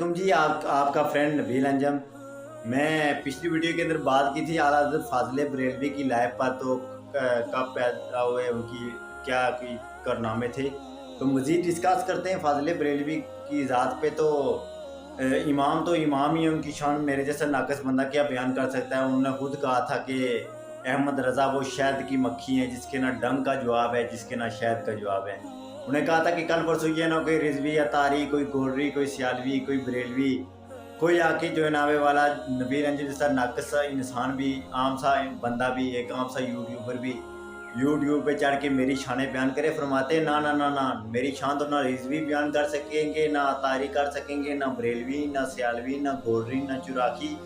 वालेकुम जी। आप का फ्रेंड नबील अंजम। मैं पिछली वीडियो के अंदर बात की थी आला हज़रत फाज़िल बरेलवी की लाइफ पर, तो कब पैदा हुए, उनकी क्या कोई कारनामे थे। तो मज़ीद डिस्कस करते हैं फाज़िल बरेलवी की ज़ात पे। तो इमाम तो इमाम ही है, उनकी शान मेरे जैसा नाक़स बंदा क्या बयान कर सकता है। उन्होंने खुद कहा था कि अहमद रज़ा वो शहद की मक्खी है जिसके ना डंक का जवाब है, जिसके ना शहद का जवाब है। उन्हें कहा था कि कल परसों ये ना कोई रिजवी या तारी, कोई गोलरी, कोई सियालवी, कोई बरेलवी, कोई आके जो है नावे वाला नबील अंजम जैसा नाकस सा इंसान भी, आम सा बंदा भी, एक आम सा यूट्यूबर भी यूट्यूब पे चढ़ के मेरी शानें बयान करे। फरमाते ना ना ना ना, मेरी शान तो ना रिजवी बयान कर सकेंगे, ना तारी कर सकेंगे, ना बरेलवी, ना सियालवी, ना गोलरी, ना चुराकी,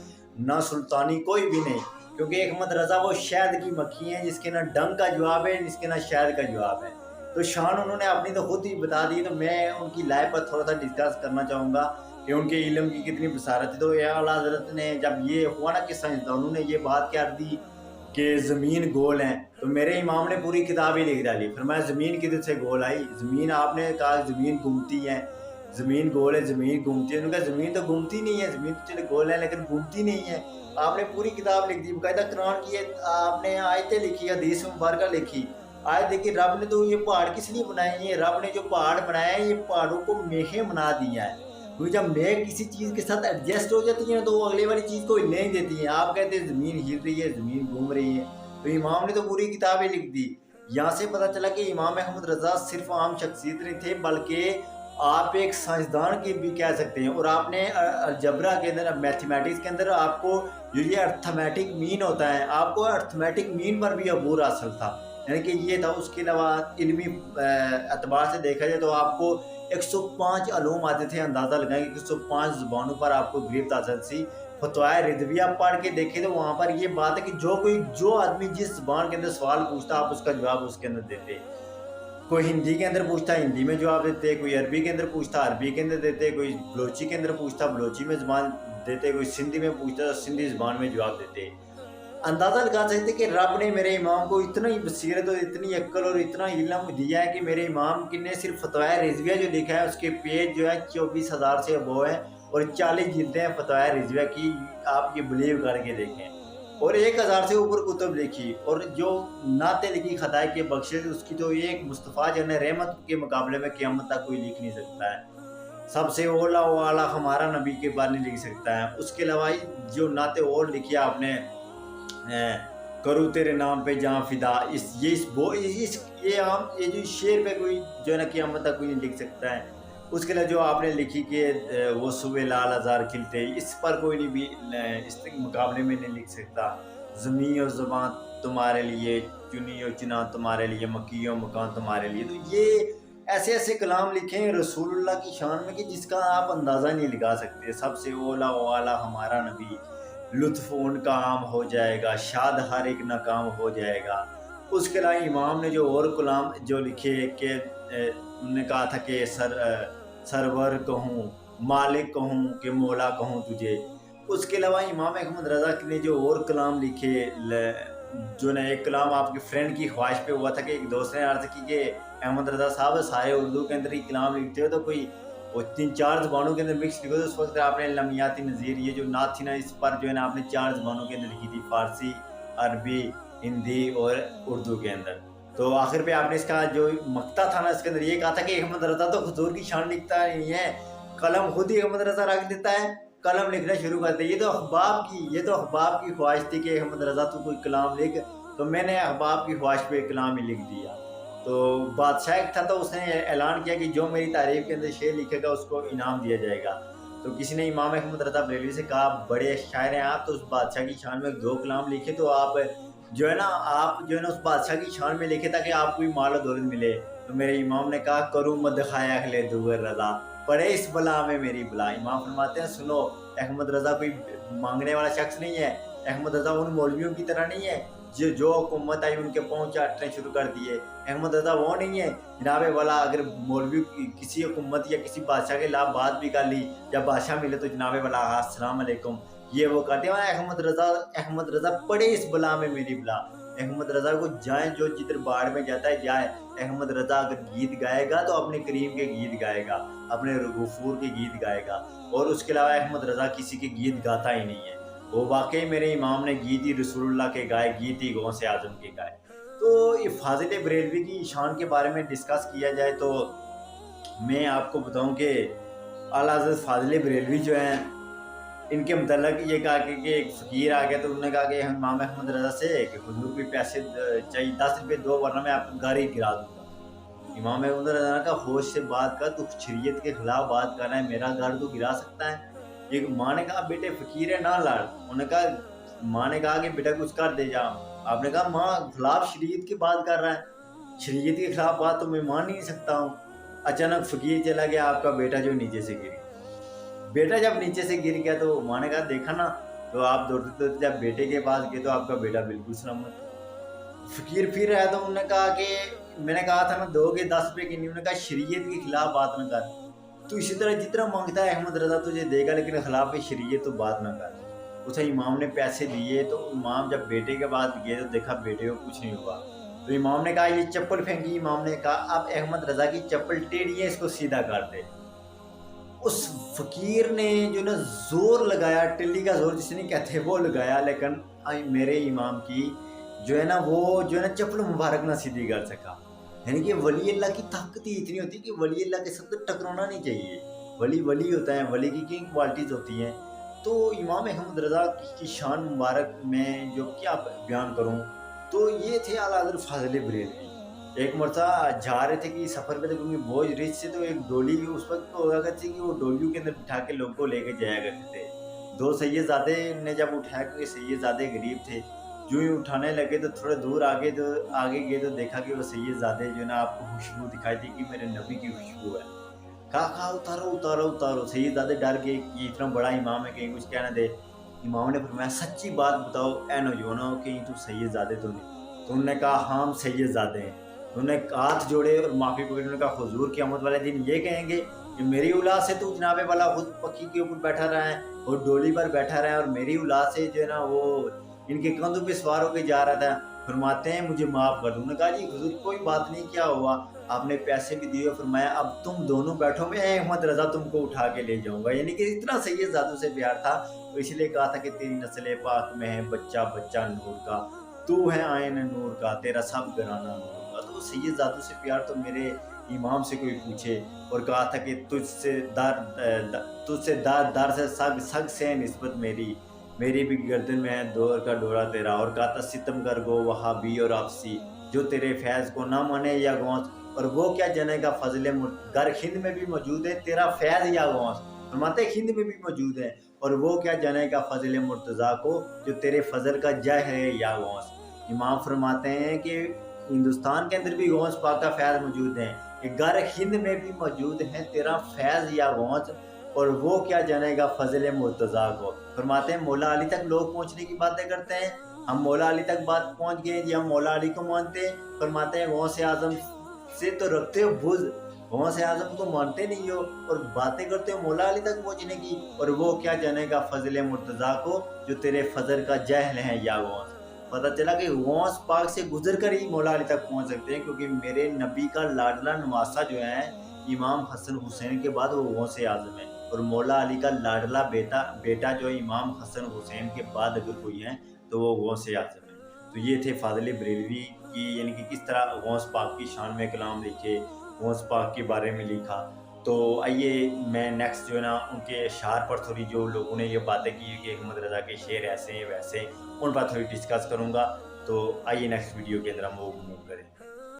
ना सुल्तानी, कोई भी नहीं। क्योंकि अहमद रज़ा वो शहद की मक्खी है जिसके ना डंक का जवाब है, जिसके ना शहद का जवाब है। तो शान उन्होंने अपनी तो खुद ही बता दी। तो मैं उनकी लाइफ पर थोड़ा सा डिस्कस करना चाहूँगा कि उनके इल्म की कितनी बसारत थी। तो ये आला हज़रत ने जब ये हुआ ना कि साइंसदानों ने ये बात कर दी कि ज़मीन गोल है, तो मेरे इमाम ने पूरी किताब ही लिख डाली। फिर मैं ज़मीन किधर से गोल आई, ज़मीन आपने कहा ज़मीन घूमती है, ज़मीन गोल है, ज़मीन घूमती है। उन्होंने कहा ज़मीन तो घूमती नहीं है, ज़मीन तो चले गोल है लेकिन घूमती नहीं है। आपने पूरी किताब लिख दी, बाकायदा कुरान की आपने आयतें लिखी, हदीस मुबारक लिखी। आज देखिए रब ने तो ये पहाड़ किस लिए बनाए हैं। रब ने जो पहाड़ बनाया है, ये पहाड़ों को मेखें बना दिया है। क्योंकि जब मेघ किसी चीज़ के साथ एडजस्ट हो जाती है तो वो अगले वाली चीज़ को हिलने नहीं देती है। आप कहते हैं ज़मीन हिल रही है, ज़मीन घूम रही है। तो इमाम ने तो पूरी किताब ही लिख दी। यहाँ से पता चला कि इमाम अहमद रज़ा सिर्फ आम शख्सियत नहीं थे, बल्कि आप एक साइंसदान की भी कह सकते हैं। और आपने अलजबरा के अंदर, मैथमेटिक्स के अंदर आपको जो ये अर्थमेटिक मीन होता है, आपको अर्थमेटिक मीन पर भी अबूर हासिल था, यानी कि ये था। उसके अलावा इल्मी एतबार से देखा जाए तो आपको 105 अलूम आते थे। अंदाज़ा लगाएं कि 105 ज़ुबानों पर आपको गिरफ्त हासिल थी। फतवाए रिजविया पढ़ के देखें तो वहाँ पर ये बात है कि जो आदमी जिस ज़ुबान के अंदर सवाल पूछता, आप उसका जवाब उसके अंदर देते। कोई हिंदी के अंदर पूछता हिंदी में जवाब देते, कोई अरबी के अंदर पूछता अरबी के अंदर देते, कोई बलोची के अंदर पूछता बलोची में ज़बान देते, कोई सिंधी में पूछता तो सिंधी ज़बान में जवाब देते। अंदाज़ा लगा सकते कि रब ने मेरे इमाम को इतना ही बसीरत और इतनी अक्ल और इतना इल्म दिया है कि मेरे इमाम की ने सिर्फ फतवाए रिजविया जो लिखा है उसके पेज जो है 24,000 से अबो है, और 40 जिल्दें हैं फतवाए रिजविया की। आप ये बिलीव करके देखें। और 1000 से ऊपर कुतुब लिखी, और जो नाते लिखी खताए के बख्शिश, उसकी तो एक मुस्तफ़ा जन रहमत के मुकाबले में क़यामत तक कोई लिख नहीं सकता है। सबसे ओला वाला हमारा नबी के बारे में लिख सकता है। उसके अलावा जो नाते और लिखी आपने, करूँ तेरे नाम पे जहाँ फिदा, इस ये इस वो इस ये जो शेर पे कोई जो है ना क़यामत तक कोई नहीं लिख सकता है। उसके लिए जो आपने लिखी कि वो सुबह लाल हज़ार खिलते, इस पर कोई नहीं भी इस मुकाबले में नहीं लिख सकता। ज़मीं और ज़बां तुम्हारे लिए, चुनी और चुना तुम्हारे लिए, मकी और मकान तुम्हारे लिए। तो ये ऐसे ऐसे कलाम लिखे हैं रसूलुल्लाह की शान में कि जिसका आप अंदाज़ा नहीं लगा सकते। सबसे ओला वाला हमारा नबी, लुत्फ़ उनका आम हो जाएगा, शाद हर एक नाकाम हो जाएगा। उसके अलावा इमाम ने जो और कलाम जो लिखे कि उन्होंने कहा था कि सरवर कहूँ, मालिक कहूँ कि मौला कहूँ तुझे। उसके अलावा इमाम अहमद रज़ा ने जो और कलाम लिखे, जो ना एक कलाम आपके फ्रेंड की ख्वाहिश पे हुआ था कि एक दोस्त ने अर्ज़ की कि अहमद रज़ा साहब सारे उर्दू के अंदर ही कलाम लिखते हो, तो कोई वो 3-4 ज़बानों के अंदर मिक्स लिखो। तो उस वक्त आपने लमियाती नज़ीर ये जो नात थी ना, इस पर जो है ना आपने 4 ज़बानों के अंदर लिखी थी, फ़ारसी, अरबी, हिंदी और उर्दू के अंदर। तो आखिर पे आपने इसका जो मक्ता था ना, इसके अंदर ये कहा था कि अहमद रज़ा तो हुज़ूर की शान लिखता नहीं है, कलम खुद ही अहमद रज़ा रख देता है, कलम लिखना शुरू करते। ये तो अहबाब की ख्वाहिश थी कि अहमद रज़ा तू कोई कलाम लिख, तो मैंने अहबाब की ख्वाहिश पे कलाम ही लिख दिया। तो बादशाह था, तो उसने ऐलान किया कि जो मेरी तारीफ़ के अंदर शेर लिखेगा उसको इनाम दिया जाएगा। तो किसी ने इमाम अहमद रज़ा बरेलवी से कहा, बड़े शायर हैं आप, तो उस बादशाह की शान में 2 कलाम लिखे, तो आप जो है ना उस बादशाह की शान में लिखे ताकि आपको भी माल और दौलत मिले। तो मेरे इमाम ने कहा, करूँ मद खाया अहले दुगर रज़ा, पड़े इस बला में मेरी बला। इमाम फरमाते हैं, सुनो, अहमद रज़ा कोई मांगने वाला शख्स नहीं है। अहमद रज़ा उन मौलवियों की तरह नहीं है जो हुकूमत आई उनके पाँव चाटने शुरू कर दिए। अहमद रज़ा वो नहीं है जनाब वाला, अगर मौलवी किसी हुकूमत या किसी बादशाह के खिलाफ बात भी कर ली, जब बादशाह मिले तो जनाब वाला अस्सलाम वालेकुम, ये वो करते हैं। अहमद रज़ा पड़े इस बला में मेरी बला, अहमद रज़ा को जाए जो जिधर बाढ़ में जाता है जाए। अहमद रज़ा अगर गीत गाएगा तो अपने करीम के गीत गाएगा, अपने गफूर के गीत गाएगा, और उसके अलावा अहमद रज़ा किसी के गीत गाता ही नहीं है। वो वाकई मेरे इमाम ने गीत ही रसूलुल्लाह के गाए, गीत ही गौसे आज़म के गाए। तो ये फाजिल बरेलवी की शान के बारे में डिस्कस किया जाए तो मैं आपको बताऊं कि आला हज़रत फाजिल बरेलवी जो हैं, इनके मतलब ये कहा कि एक फ़कीर आ गया तो उन्होंने कहा कि इमाम अहमद रज़ा से कि हुजूर को पैसे चाहिए, 10 रुपये दो वरना मैं आपको घर ही गिरा दूंगा। इमाम अहमद रज़ा का होश से बात कर, तू शरीयत के खिलाफ बात कर रहा है, मेरा घर तो गिरा सकता है। एक माँ ने कहा बेटे फ़कीर है ना लड़। उन्होंने कहा, माँ ने कहा कि बेटा कुछ कर दे जा। आपने कहा माँ खिलाफ शरीयत की बात कर रहा है, शरीयत के खिलाफ बात तो मैं मान नहीं सकता हूँ। अचानक फ़कीर चला गया, आपका बेटा जो नीचे से गिर गया। बेटा जब नीचे से गिर गया तो माँ ने कहा देखा ना, तो आप दौड़ते दौड़ते जब बेटे के पास गए तो आपका बेटा बिल्कुल सलामत। फ़कीर फिर आया तो उन्होंने कहा कि मैंने कहा था ना दोगे 10 रुपये की नहीं। उन्होंने कहा शरीयत के खिलाफ बात न कर, तो इसी तरह जितना मांगता है अहमद रज़ा तुझे देगा, लेकिन खिलाफ शरीयत तो बात ना कर। उसे इमाम ने पैसे दिए तो इमाम जब बेटे के पास गए तो देखा बेटे को कुछ नहीं हुआ। तो इमाम ने कहा ये चप्पल फेंकी। इमाम ने कहा अब अहमद रज़ा की चप्पल टेढ़ी है, इसको सीधा कर दे। उस फकीर ने जो ना जोर लगाया, टिल्ली का जोर जिसे नहीं कहते वो लगाया, लेकिन मेरे इमाम की जो है ना वो जो है ना चप्पल मुबारक ना सीधी कर सका। यानी कि वली अल्लाह की ताकत ही इतनी होती है कि वली अल्लाह के साथ तो टकराना नहीं चाहिए। वली वली होता है, वली की क्वालिटीज़ होती हैं। तो इमाम अहमद रज़ा की शान मुबारक में जो क्या बयान करूँ, तो ये थे आला हज़रत फाजिल बरेलवी। एक मरतबा जा रहे थे कि सफ़र पे थे, क्योंकि बोझ रिच से, तो एक डोली उस वक्त तो हुआ करती थी कि वो डोलियों के अंदर बिठा के लोगों को लेके जाया करते थे। 2 सैयदज़ादे ने जब उठाया, क्योंकि सैयदज़ादे गरीब थे, जो ही उठाने लगे तो थोड़े दूर आगे गए तो देखा कि वो सैयदज़ादे जो है ना आपको खुशबू दिखाई दी कि मेरे नबी की खुशबू है। कहा उतारो उतारो उतारो। सैयदज़ादे डर गए कि इतना बड़ा इमाम है कहीं कुछ कहना दे। इमाम ने फरमाया सच्ची बात बताओ ऐ नौजवानों कहीं तू सैयदज़ादे तो नहीं। तो उन्होंने कहा हाँ हम सैयदज़ादे हैं। उन्होंने हाथ जोड़े और माफ़ी पकड़ी। उन्होंने कहा हुजूर क़यामत वाले दिन ये कहेंगे कि मेरी औलाद से तू जनाबे वाला खुद पक्की के ऊपर बैठा रहा है और डोली पर बैठा रहा है, और मेरी औलाद से जो है ना वो इनके कंधों पे सवार होकर जा रहा था। फरमाते हैं मुझे माफ़ कर दो। उन्होंने कहा जी हुजूर कोई बात नहीं, क्या हुआ, आपने पैसे भी दिए। फरमाया अब तुम दोनों बैठो, मैं अहमद रज़ा तुमको उठा के ले जाऊंगा। यानी कि इतना सैयदज़ादों से प्यार था, तो इसलिए कहा था कि तेरी नस्ल पाक में है बच्चा बच्चा नूर का, तू है आयन नूर का, तेरा सब घराना नूर का। तो सैयदज़ादों से प्यार तो मेरे इमाम से कोई पूछे। और कहा था कि तुझसे दर से सग सग से निस्बत मेरी भी गर्दन में है दौर का डोरा तेरा। और कहा था सितम कर गो वहाबी और आपसी, जो तेरे फैज़ को ना माने या गौस, और वो क्या जनेगा फजले गर हिंद में भी मौजूद है तेरा फैज़ या गौस। फरमाते हिंद में भी मौजूद है, और वो क्या जनेगा फजल मुर्तज़ा को, जो तेरे फजल का जय है या गौस। इमाम फरमाते हैं कि हिंदुस्तान के अंदर भी गौस पाक का फैज़ मौजूद है, गर हिंद में भी मौजूद है तेरा फैज़ या गौस, और वो क्या जानेगा फजल मुर्तज़ा को। फरमाते हैं मौला अली तक लोग पहुँचने की बातें करते हैं, हम मौला अली तक बात पहुँच गए जी, हम मौला अली को मानते हैं। फरमाते हैं गौसे आज़म से तो रखते हो बुज़, गौसे आज़म को मानते नहीं हो और बातें करते हो मौला अली तक पहुँचने की, और वो क्या जानेगा फजल मुर्तज़ा को, जो तेरे फजल का जहल है या गौस। पता चला कि गौस पाक से गुजर कर ही मौला अली तक पहुँच सकते हैं, क्योंकि मेरे नबी का लाडला नवासा जो है इमाम हसन हुसैन के बाद वो गौसे आज़म है, और मौला अली का लाडला बेटा जो इमाम हसन हुसैन के बाद अगर कोई है तो वो गौसे आज़म है। तो ये थे फाजिल बरेलवी की, यानी कि किस तरह गौस पाक की शान में कलाम लिखे, गौस पाक के बारे में लिखा। तो आइए मैं नेक्स्ट जो है ना उनके अशार पर थोड़ी, जो लोगों ने ये बातें की कि अहमद रज़ा के शेर ऐसे हैं वैसे, उन पर थोड़ी डिस्कस करूँगा। तो आइए नेक्स्ट वीडियो के अंदर हम वो मूव करें।